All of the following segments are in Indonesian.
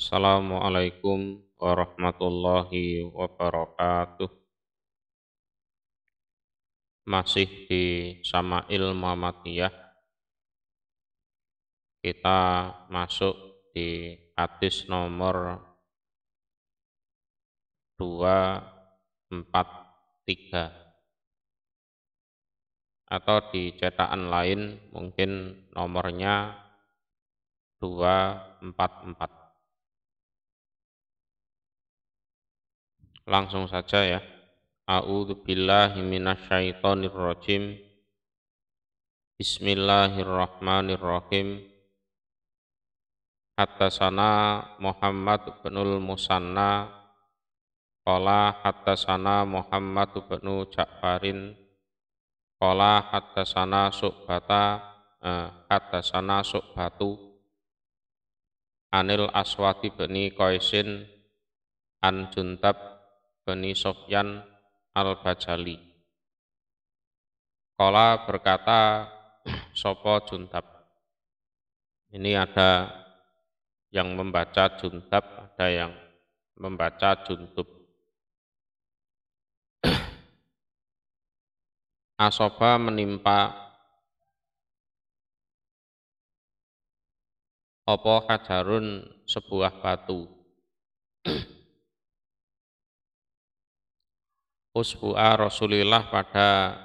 Assalamualaikum warahmatullahi wabarakatuh. Masih di Syama'il Muhammadiyah, kita masuk di hadis nomor 243, atau di cetakan lain mungkin nomornya 244. Langsung saja ya. A'udzubillahi minasyaitonirrajim. Bismillahirrahmanirrahim. Haddatsana Muhammad binul Musanna qala haddatsana Muhammad bin Ja'farin qala haddatsana Syu'batu Anil Aswadi bin Qaisin an Juntab bin Sufyan al-Bajali. Qala berkata sapa Juntab. Ini ada yang membaca Juntab, ada yang membaca Juntub. Asoba menimpa apa hajarun sebuah batu. Usbu'a Rasulillah, pada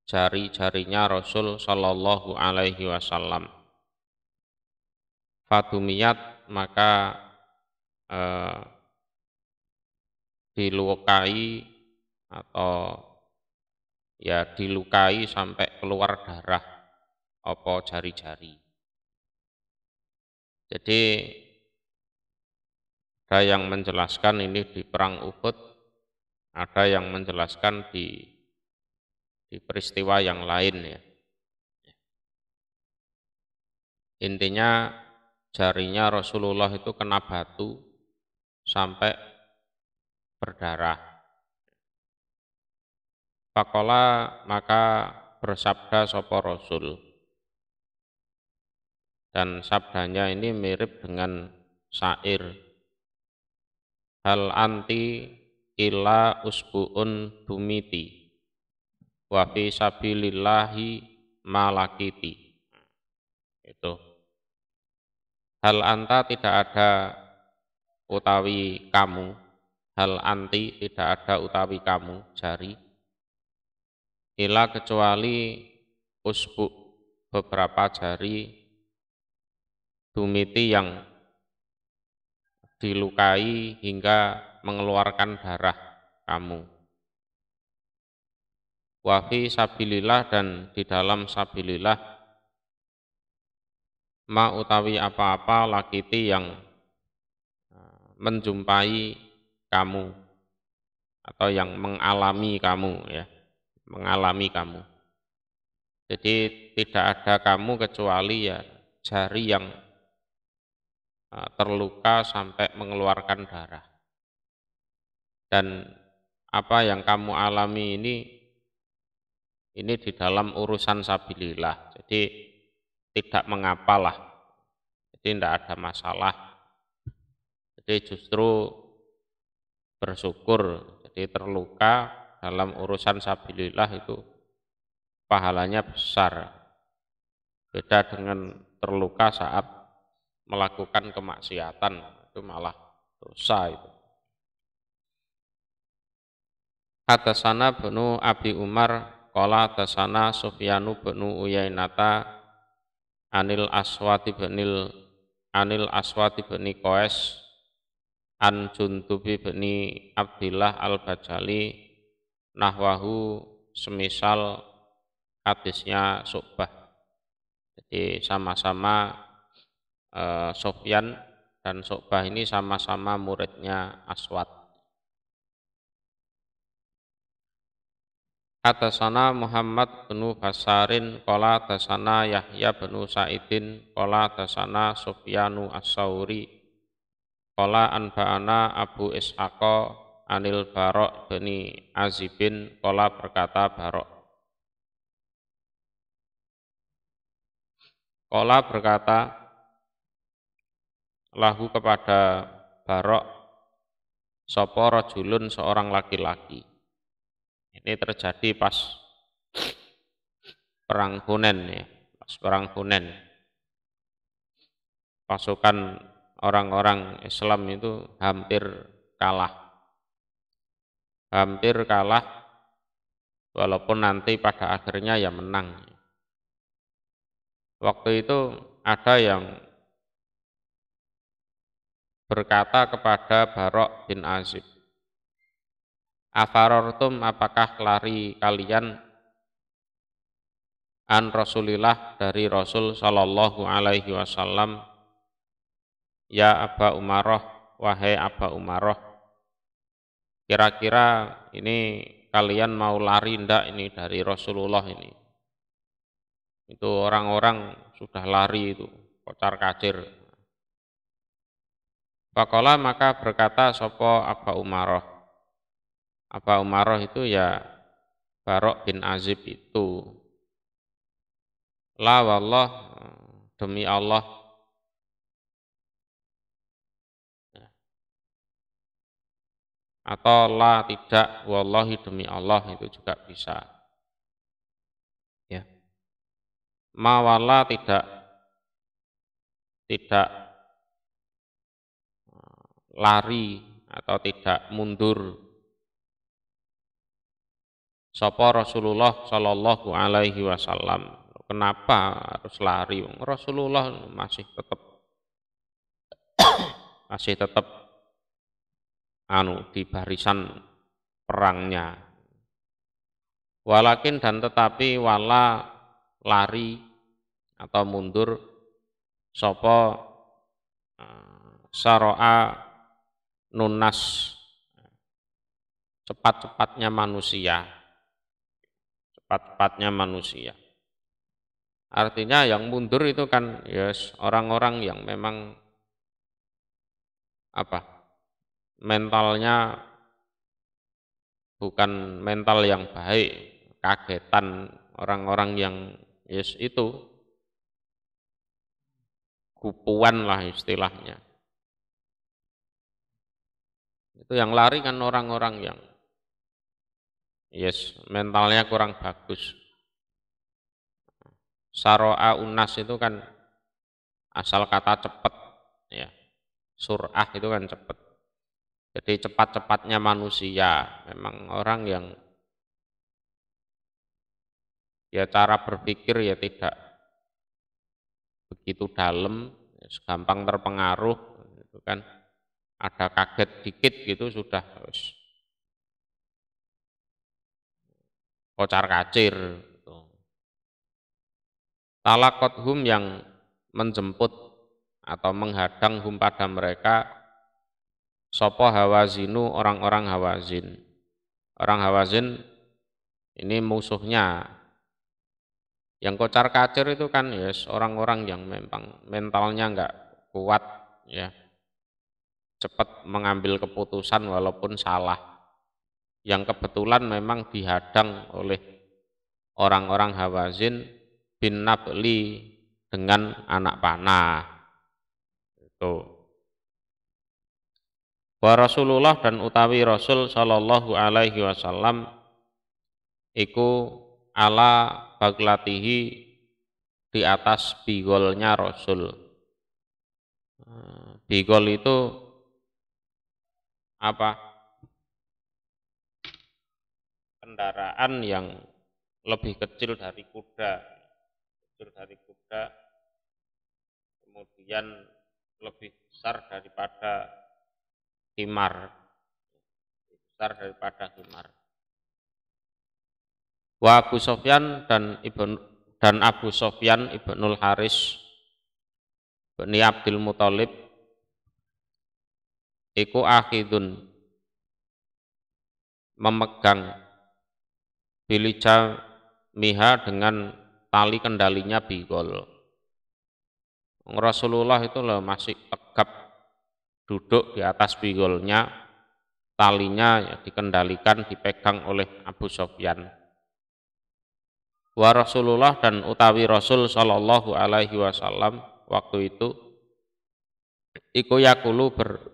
jari-jarinya Rasul sallallahu alaihi wasallam. Fadumiyat, maka dilukai atau ya dilukai sampai keluar darah apa jari-jari. Jadi ada yang menjelaskan ini di perang Uhud, ada yang menjelaskan di peristiwa yang lain ya. Intinya jarinya Rasulullah itu kena batu sampai berdarah. Faqala, maka bersabda sapa Rasul. Dan sabdanya ini mirip dengan syair. Hal anti illa usbu'un dumiti wa fi sabilillahi malakiti. Itu. Hal anta, tidak ada utawi kamu. Hal anti, tidak ada utawi kamu, jari. Illa, kecuali usbu, beberapa jari, dumiti, yang dilukai hingga mengeluarkan darah kamu. Wa fi sabilillah, dan di dalam sabilillah, ma utawi apa-apa lakiti yang menjumpai kamu atau yang mengalami kamu ya, mengalami kamu. Jadi tidak ada kamu kecuali ya jari yang terluka sampai mengeluarkan darah. Dan apa yang kamu alami ini di dalam urusan sabilillah. Jadi tidak mengapalah. Jadi tidak ada masalah. Jadi justru bersyukur. Jadi terluka dalam urusan sabilillah itu pahalanya besar. Beda dengan terluka saat melakukan kemaksiatan, itu malah dosa itu. Haddatsana Ibnu Abi Umar qala haddatsana Sufyanu bin Uyainata Anil Aswad bin Qais an Jundub bin Abdillah al-Bajali nahwahu, semisal hadisnya Syu'bah. Jadi sama-sama Sufyan dan Syu'bah ini sama-sama muridnya Aswad. Haddatsana Muhammad bin Basarin qala haddatsana Yahya bin Sa'idin qala haddatsana Sufyanu As-Sauri qala anba'ana Abu Ishaqa Anil Bara' bin Azibin qala, berkata Bara'. Qala berkata lahu kepada Barok sapa rajulun seorang laki-laki. Ini terjadi pas perang Hunain ya, pas perang Hunain. Pasukan orang-orang Islam itu hampir kalah. Hampir kalah walaupun nanti pada akhirnya ya menang. Waktu itu ada yang berkata kepada Barok bin Azib, afarortum apakah lari kalian an Rasulillah dari Rasul sallallahu alaihi wasallam, ya Aba Umaroh, wahai Aba Umaroh, kira-kira ini kalian mau lari ndak ini dari Rasulullah ini? Itu orang-orang sudah lari itu, kocar kacir. Faqala maka berkata sapa Aba Umaroh. Aba Umaroh itu ya Barok bin Azib itu. La wallah, demi Allah. Atau la tidak, wallahi demi Allah itu juga bisa. Ya. Ma walla tidak lari atau tidak mundur sapa Rasulullah sallallahu alaihi wasallam. Kenapa harus lari? Rasulullah masih tetap di barisan perangnya. Walakin dan tetapi wala lari atau mundur sapa saro'a nunas, cepat-cepatnya manusia. Cepat-cepatnya manusia. Artinya yang mundur itu kan yes, orang-orang yang memang mentalnya bukan mental yang baik, kagetan orang-orang yang yes itu kupuan lah istilahnya. Itu yang lari kan orang-orang yang yes mentalnya kurang bagus. Saro'a unas itu kan asal kata cepat ya. Sur'ah itu kan cepat. Jadi cepat-cepatnya manusia, memang orang yang ya cara berpikir ya tidak begitu dalam, gampang terpengaruh itu kan. Ada kaget dikit gitu sudah kocar kacir. Talakothum yang menjemput atau menghadang hum pada mereka sopo hawazinu orang-orang hawazin. Orang hawazin ini musuhnya. Yang kocar kacir itu kan yes, orang-orang yang memang mentalnya enggak kuat ya. Cepat mengambil keputusan walaupun salah. Yang kebetulan memang dihadang oleh orang-orang hawazin bin Nabli dengan anak panah. Itu. Wa Rasulullah dan utawi Rasul sallallahu alaihi wasallam iku ala baglatihi di atas bigolnya Rasul. Bigol itu apa? Kendaraan yang lebih kecil dari kuda. Dari kuda, kemudian lebih besar daripada himar, Wa Abu Sofyan dan Abu Sofyan ibnul Haris bin Abdul Muthalib iku akhidun memegang bilija miha dengan tali kendalinya bigol. Rasulullah itu loh masih tegap duduk di atas bigolnya, talinya ya dikendalikan, dipegang oleh Abu Sofyan. Wa Rasulullah dan utawi Rasul sallallahu alaihi wasallam waktu itu iku yakulu bersabda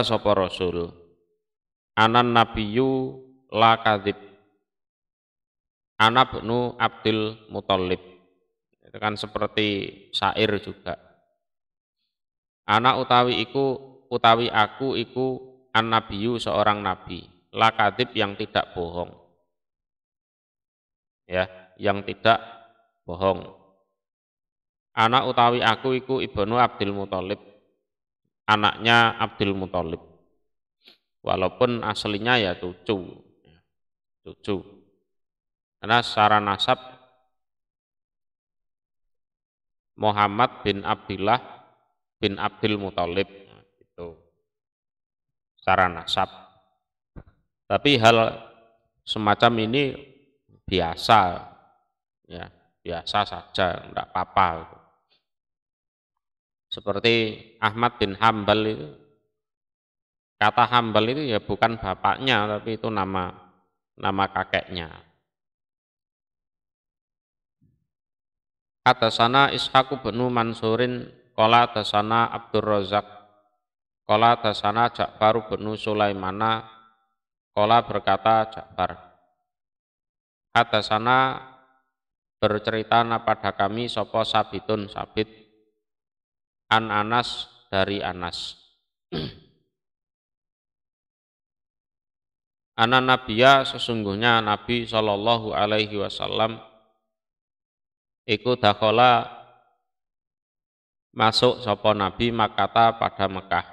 sapa Rasul, anan nabiyyu la kadzib, ana bnu Abdul Muthalib. Itu kan seperti syair juga. Ana utawi aku iku an-nabiyyu seorang nabi, la kadzib yang tidak bohong. Ya, yang tidak bohong. Ana utawi aku iku ibnu Abdul Muthalib, anaknya Abdul Muthalib. Walaupun aslinya ya cucu. Karena secara nasab Muhammad bin Abdullah bin Abdul Muthalib itu secara nasab. Tapi hal semacam ini biasa, ya biasa saja, tidak apa-apa. Seperti Ahmad bin Hambal itu, kata Hambal itu ya bukan bapaknya, tapi itu nama kakeknya. Hadasana Ishaq bin Mansurin qala hadasana Abdur Razzaq qala hadasana Ja'far bin Sulaimana qala berkata Ja'far, hadasana bercerita pada kami sapa Sabitun Sabit an Anas dari Anas. Ana nabiya sesungguhnya Nabi sallallahu alaihi wasallam iku dakhala masuk sapa Nabi Makkah pada Mekah.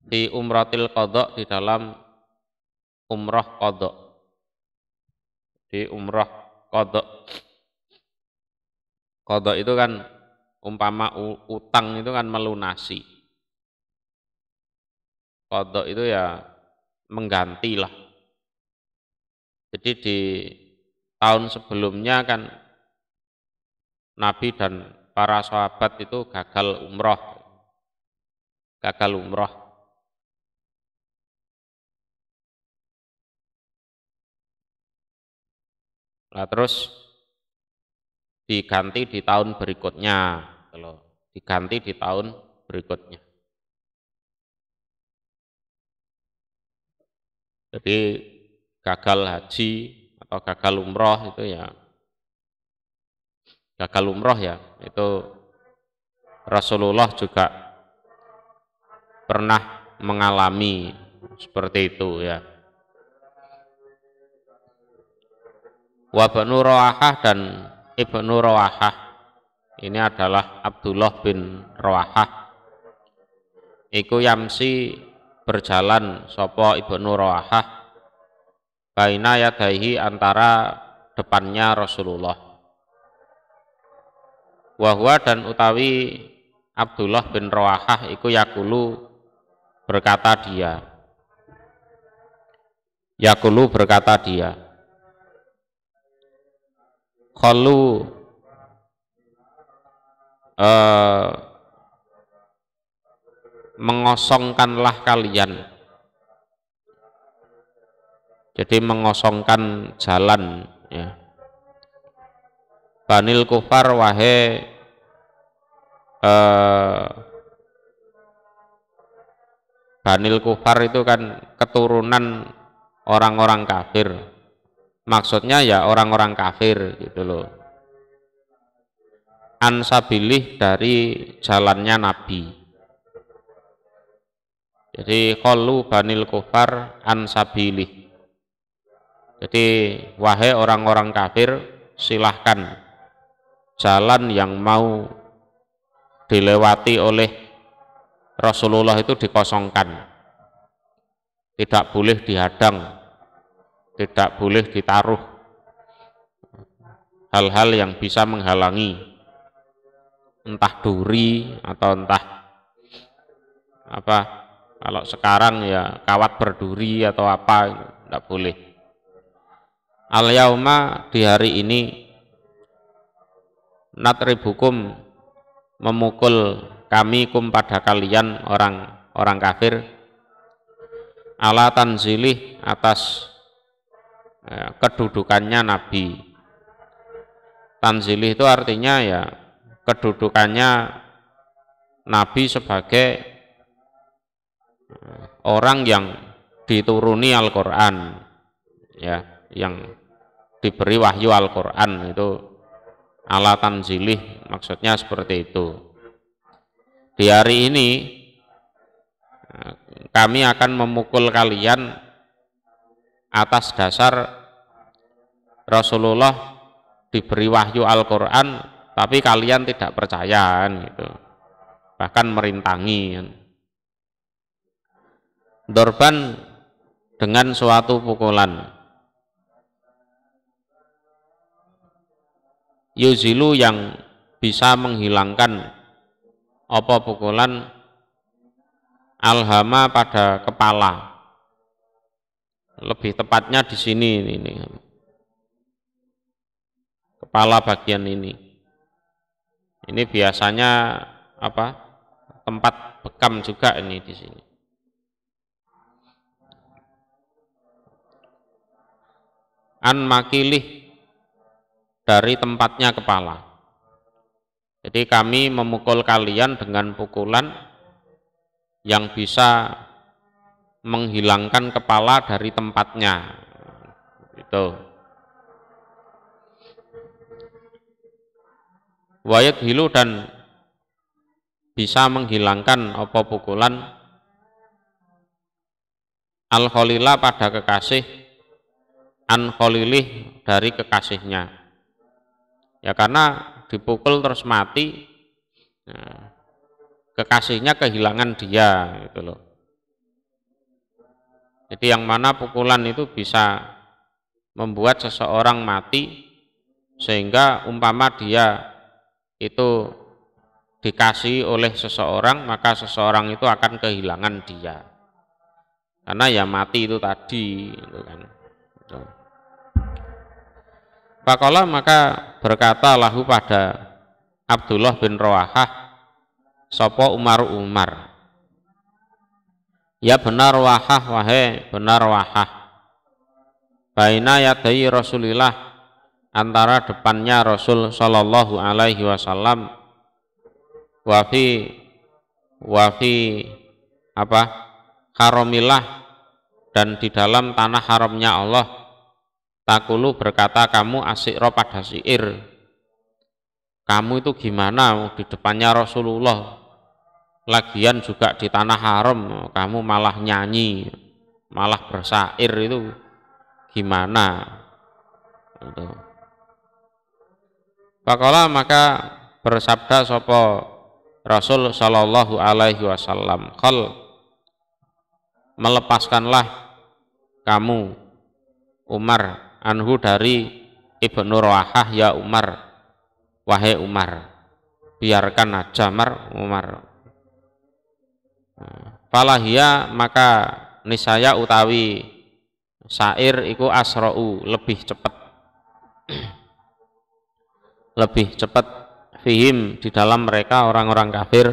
Di umratil qadha, di dalam umrah qadha. Di umrah qadha. Qadha itu kan umpama utang itu kan melunasi. Qadha itu ya mengganti lah. Jadi di tahun sebelumnya kan Nabi dan para sahabat itu gagal umroh. Nah, terus diganti di tahun berikutnya. Jadi gagal haji atau gagal umroh itu ya itu Rasulullah juga pernah mengalami seperti itu ya. Wa Banu Rawahah dan Ibnu Rawahah ini adalah Abdullah bin Rawahah. Iku yamsi berjalan sapa Ibnu Rawahah baina yadaihi antara depannya Rasulullah. Wahwa dan utawi Abdullah bin Rawahah iku yakulu berkata dia. Khalu mengosongkanlah kalian. Jadi mengosongkan jalan ya. Banil Kufar wahai Banil Kufar itu kan keturunan orang-orang kafir. Maksudnya ya orang-orang kafir gitu loh. Ansabilih dari jalannya Nabi. Jadi qalu Banil Kufar ansabilih. Jadi wahai orang-orang kafir, silahkan jalan yang mau dilewati oleh Rasulullah itu dikosongkan. Tidak boleh dihadang. Tidak boleh ditaruh hal-hal yang bisa menghalangi, entah duri atau entah apa. Kalau sekarang ya kawat berduri atau apa, tidak boleh. Al-yauma di hari ini natribukum memukul kami pada kalian orang kafir ala tanzilih atas kedudukannya Nabi. Tanzilih itu artinya ya kedudukannya Nabi sebagai orang yang dituruni Al-Qur'an, ya, yang diberi wahyu Al-Qur'an, itu ala tanzilih, maksudnya seperti itu. Di hari ini kami akan memukul kalian atas dasar Rasulullah diberi wahyu Al-Qur'an tapi kalian tidak percaya gitu. Bahkan merintangi. Dorban dengan suatu pukulan. Yuzilu yang bisa menghilangkan apa pukulan, alhama pada kepala. Lebih tepatnya di sini ini. Kepala bagian ini. Ini biasanya apa? Tempat bekam juga ini di sini. An makilih, dari tempatnya kepala. Jadi kami memukul kalian dengan pukulan yang bisa menghilangkan kepala dari tempatnya. Itu. Wayat hilu, dan bisa menghilangkan apa pukulan al-khalila pada kekasih, an khalilih dari kekasihnya. Ya karena dipukul terus mati, nah, kekasihnya kehilangan dia gitu loh. Jadi yang mana pukulan itu bisa membuat seseorang mati, sehingga umpama dia itu dikasih oleh seseorang, maka seseorang itu akan kehilangan dia. Karena ya mati itu tadi gitu kan. Faqala, maka berkata lahu pada Abdullah bin Rawahah sapa Umar, ya benar Wahah, wahai benar Wahah, baina yadai Rasulillah, antara depannya Rasul sallallahu alaihi wasallam, wafi apa haramillah, dan di dalam tanah haramnya Allah, takulu berkata kamu asyikro pada syair, kamu itu gimana di depannya Rasulullah, lagian juga di tanah haram, kamu malah nyanyi, malah bersyair, itu gimana? Itu. Faqala, maka bersabda sapa Rasul sallallahu alaihi wasallam, khal, melepaskanlah kamu Umar anhu dari Ibnu Rawahah, ya Umar, wahai Umar, biarkan aja Umar. Falahia, maka nisaya utawi syair iku asra'u, lebih cepat lebih cepat fihim, di dalam mereka orang-orang kafir,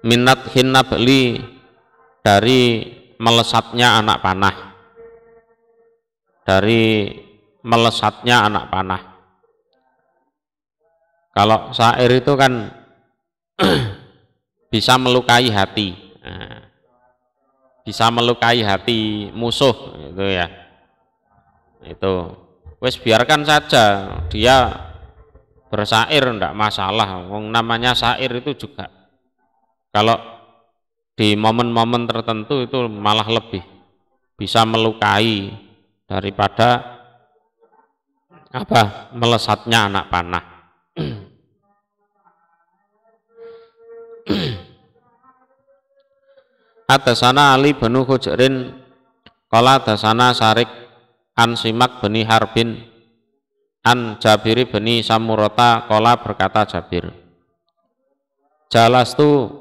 minat hinnabli, dari melesatnya anak panah, dari melesatnya anak panah. Kalau syair itu kan bisa melukai hati, bisa melukai hati musuh, itu ya. Itu wes biarkan saja dia bersyair, enggak masalah. Namanya syair itu juga kalau di momen-momen tertentu itu malah lebih bisa melukai daripada apa melesatnya anak panah. Atasana Ali bin Hujrin qala atasana Sarik an Simak bin Harbin an Jabir bin Samurata qala, berkata Jabir, jalastu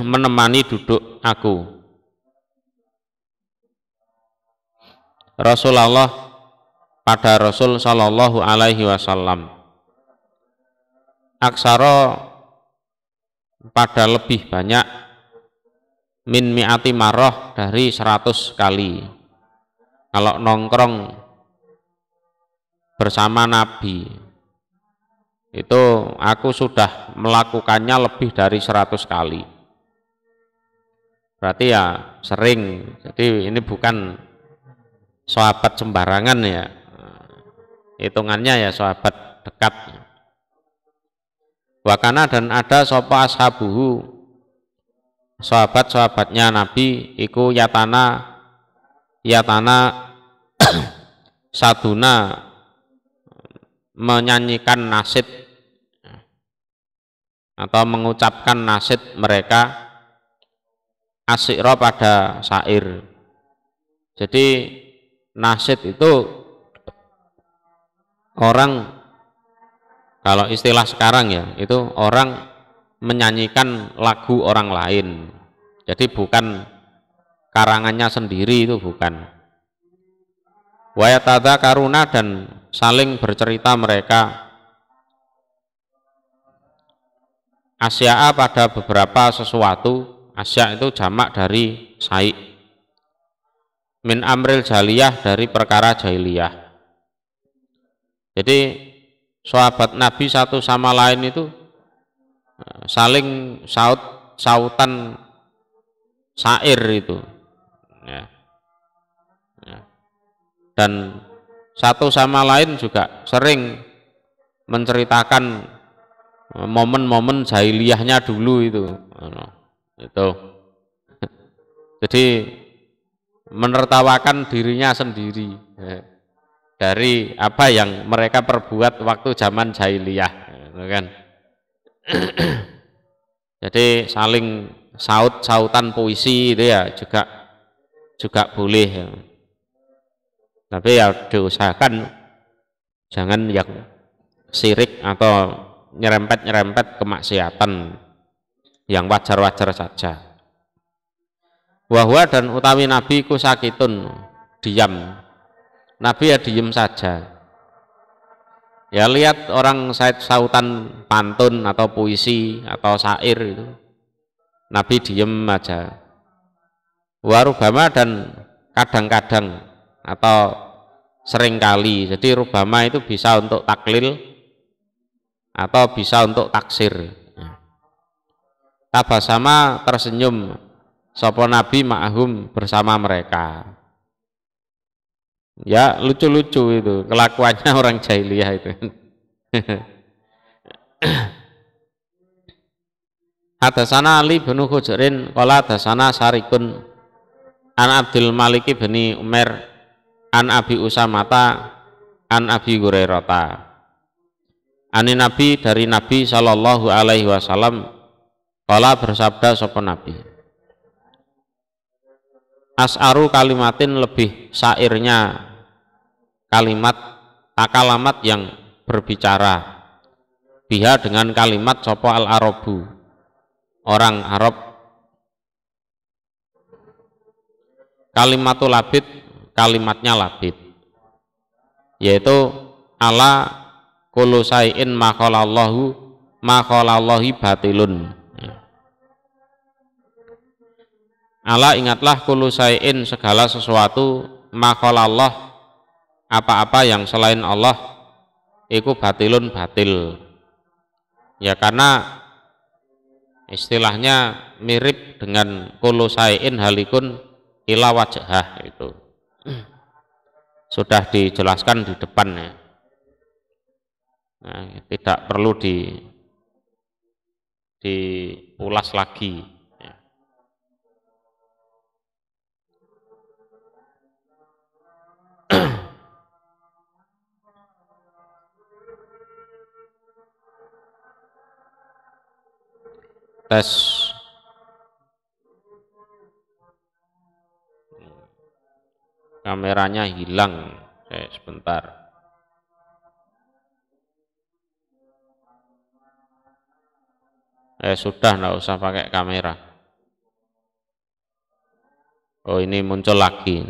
menemani duduk aku Rasulullah pada Rasul sallallahu alaihi wasallam, aksara pada lebih banyak, min mi'ati marrah, dari 100 kali. Kalau nongkrong bersama Nabi itu aku sudah melakukannya lebih dari 100 kali. Berarti ya sering. Jadi ini bukan sahabat sembarangan ya. Hitungannya ya sahabat dekat. Wakana dan ada sapa ashabuhu, sahabat-sahabatnya Nabi iku yatana saduna menyanyikan nasyid atau mengucapkan nasyid mereka asyikra pada syair. Jadi nasyid itu orang, kalau istilah sekarang ya, itu orang menyanyikan lagu orang lain. Jadi bukan karangannya sendiri, itu bukan. Wa yatadzakaruna dan saling bercerita mereka asya'a pada beberapa sesuatu. Asya' itu jamak dari syai'. Min amril jaliyah, dari perkara jahiliyah. Jadi sahabat Nabi satu sama lain itu saling sautan syair itu ya. Dan satu sama lain juga sering menceritakan momen-momen jahiliyahnya dulu itu. Jadi menertawakan dirinya sendiri dari apa yang mereka perbuat waktu zaman jahiliyah, kan? Jadi saling sautan puisi itu ya juga boleh ya. Tapi ya diusahakan jangan yang syirik atau nyerempet kemaksiatan, yang wajar-wajar saja. Wahwa dan utawi Nabi ku sakitun, diam. Nabi ya diem saja. Ya lihat orang sautan pantun atau puisi atau syair itu, Nabi diem aja. Warubama dan kadang-kadang atau seringkali. Jadi rubama itu bisa untuk taklil atau bisa untuk taksir. Tabasama tersenyum sapa Nabi ma'ahum bersama mereka. Ya lucu-lucu itu kelakuannya orang jahiliyah itu. Hadasana Ali bin Hujrin qala hadasana Sarikun an Abdul Malik bin Umar an Abi Usamata an Abi Hurairata. Ani Nabi, dari Nabi sallallahu alaihi wasallam qala bersabda sapa Nabi. As'aru kalimatin, lebih syairnya kalimat takalamat yang berbicara biha dengan kalimat sapa al-arabu, orang Arab. Kalimatul labid, kalimatnya labid, yaitu ala kullu syai'in ma khalallahi batilun. Ala ingatlah kullu syai'in, segala sesuatu, ma khalallah, apa-apa yang selain Allah, iku batilun, batil. Ya karena istilahnya mirip dengan kullu syai'in halikun ila wajhah, itu sudah dijelaskan di depan ya. Nah, tidak perlu diulas lagi. Tes. Kameranya hilang. Sebentar. Sudah, nggak usah pakai kamera. Oh, ini muncul lagi.